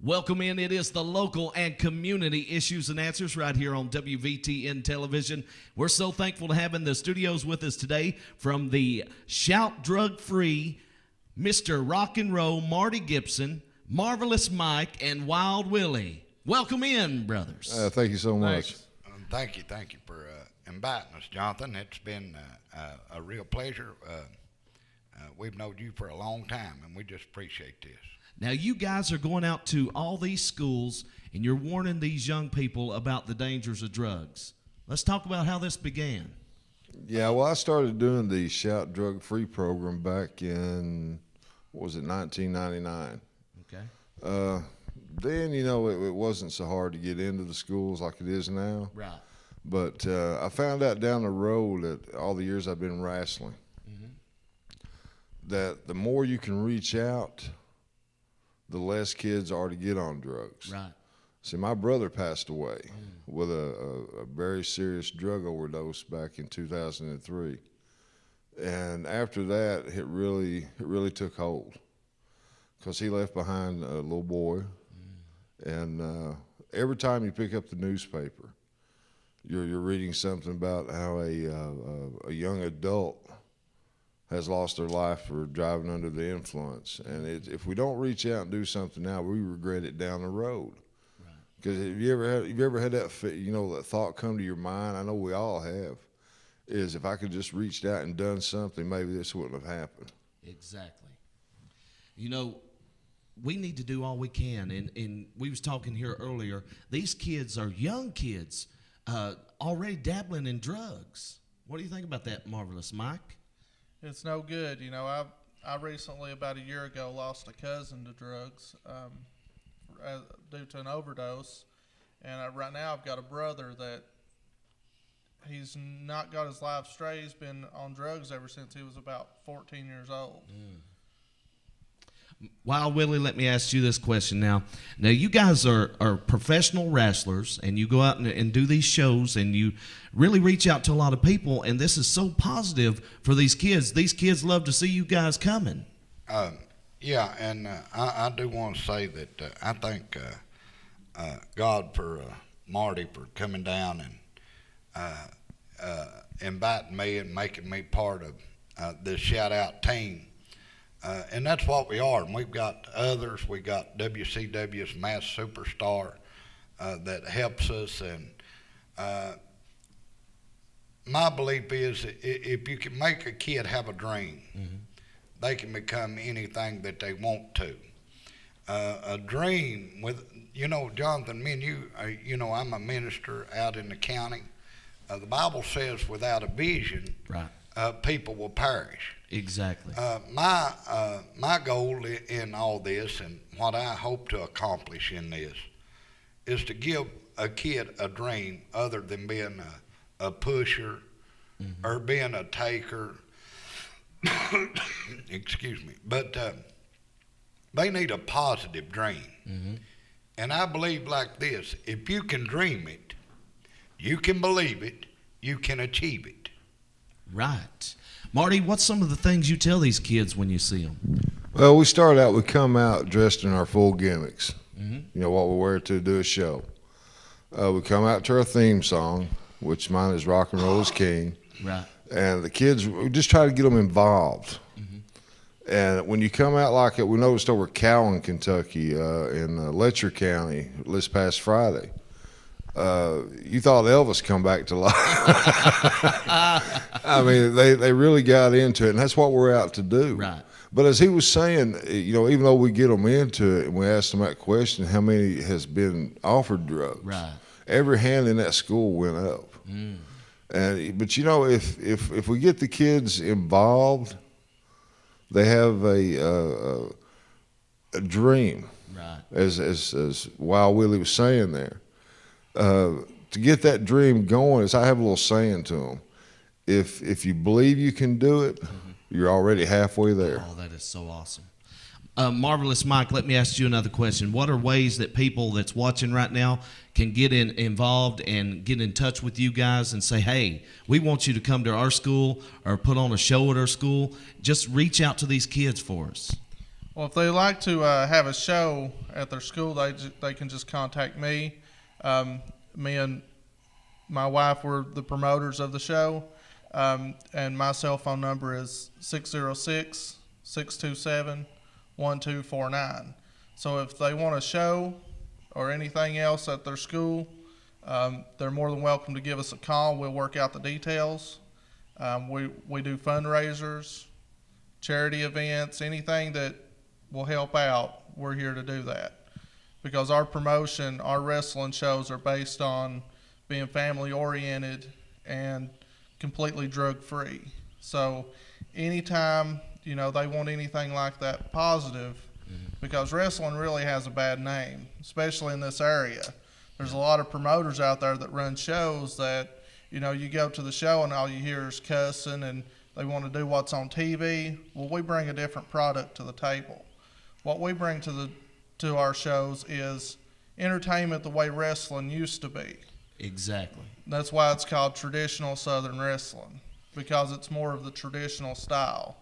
Welcome in. It is the local and community issues and answers right here on WVTN television. We're so thankful to have in the studios with us today from the Shout Drug Free, Mr. Rock and Roll, Marty Gibson, Marvelous Mike, and Wild Willie. Welcome in, brothers. Thank you so much. Thank you for inviting us, Jonathan. It's been a real pleasure. We've known you for a long time, and we just appreciate this. Now, you guys are going out to all these schools, and you're warning these young people about the dangers of drugs. Let's talk about how this began. Yeah, well, I started doing the Shout Drug Free program back in, 1999. Okay. Then, it wasn't so hard to get into the schools like it is now. Right. But I found out down the road that all the years I've been wrestling, that the more you can reach out, the less kids are to get on drugs. Right. See, my brother passed away with a very serious drug overdose back in 2003. And after that, it really took hold, because he left behind a little boy. And every time you pick up the newspaper, you're reading something about how a young adult has lost their life for driving under the influence. And if we don't reach out and do something now, we regret it down the road. Because have you ever had that that thought come to your mind? I know we all have. Is if I could just reached out and done something, maybe this wouldn't have happened. Exactly. We need to do all we can. And we was talking here earlier, these kids are young kids already dabbling in drugs. What do you think about that, Marvelous Mike? It's no good. I recently, about a year ago, lost a cousin to drugs due to an overdose. And right now I've got a brother that he's not got his life straight. He's been on drugs ever since he was about 14 years old. Wild Willie, let me ask you this question now. Now, you guys are professional wrestlers, and you go out and do these shows, and you really reach out to a lot of people, and this is so positive for these kids. These kids love to see you guys coming. Yeah, and I do want to say that I thank God for Marty for coming down and inviting me and making me part of this shout-out team. And that's what we are. And we've got others. We got WCW's Mass Superstar that helps us. And my belief is if you can make a kid have a dream, they can become anything that they want to. A dream with, Jonathan, me and you, I'm a minister out in the county. The Bible says without a vision, Right. People will perish. Exactly. My goal in all this, and what I hope to accomplish in this, is to give a kid a dream other than being a pusher or being a taker. Excuse me. But they need a positive dream. And I believe like this: if you can dream it, you can believe it, you can achieve it. Right. Marty, what's some of the things you tell these kids when you see them? Well, we come out dressed in our full gimmicks, what we wear to do a show. We come out to our theme song, which mine is Rock and Roll is King. Right. And the kids, we just try to get them involved. And when you come out like it, we noticed over Cowan, Kentucky, in Letcher County this past Friday, you thought Elvis come back to life. I mean, they really got into it, and that's what we're out to do. Right. But as he was saying, even though we get them into it and we ask them that question, how many has been offered drugs? Right. Every hand in that school went up. But if we get the kids involved, they have a dream. Right. As Wild Willie was saying there. To get that dream going, I have a little saying to them: if you believe you can do it, you're already halfway there. Oh, that is so awesome. Marvelous Mike, let me ask you another question. What are ways that people that's watching right now can get involved and get in touch with you guys and say, hey, we want you to come to our school or put on a show at our school? Just reach out to these kids for us. Well, if they like to have a show at their school, they can just contact me. Me and my wife were the promoters of the show, and my cell phone number is 606-627-1249. So if they want a show or anything else at their school, they're more than welcome to give us a call. We'll work out the details. We do fundraisers, charity events, anything that will help out. We're here to do that because our promotion, our wrestling shows are based on being family oriented and completely drug free. So anytime, you know, they want anything like that positive, because wrestling really has a bad name, especially in this area. There's a lot of promoters out there that run shows that, you know, you go to the show and all you hear is cussing and they want to do what's on TV. Well, we bring a different product to the table. What we bring to our shows is entertainment the way wrestling used to be. Exactly. That's why it's called traditional Southern wrestling, because it's more of the traditional style.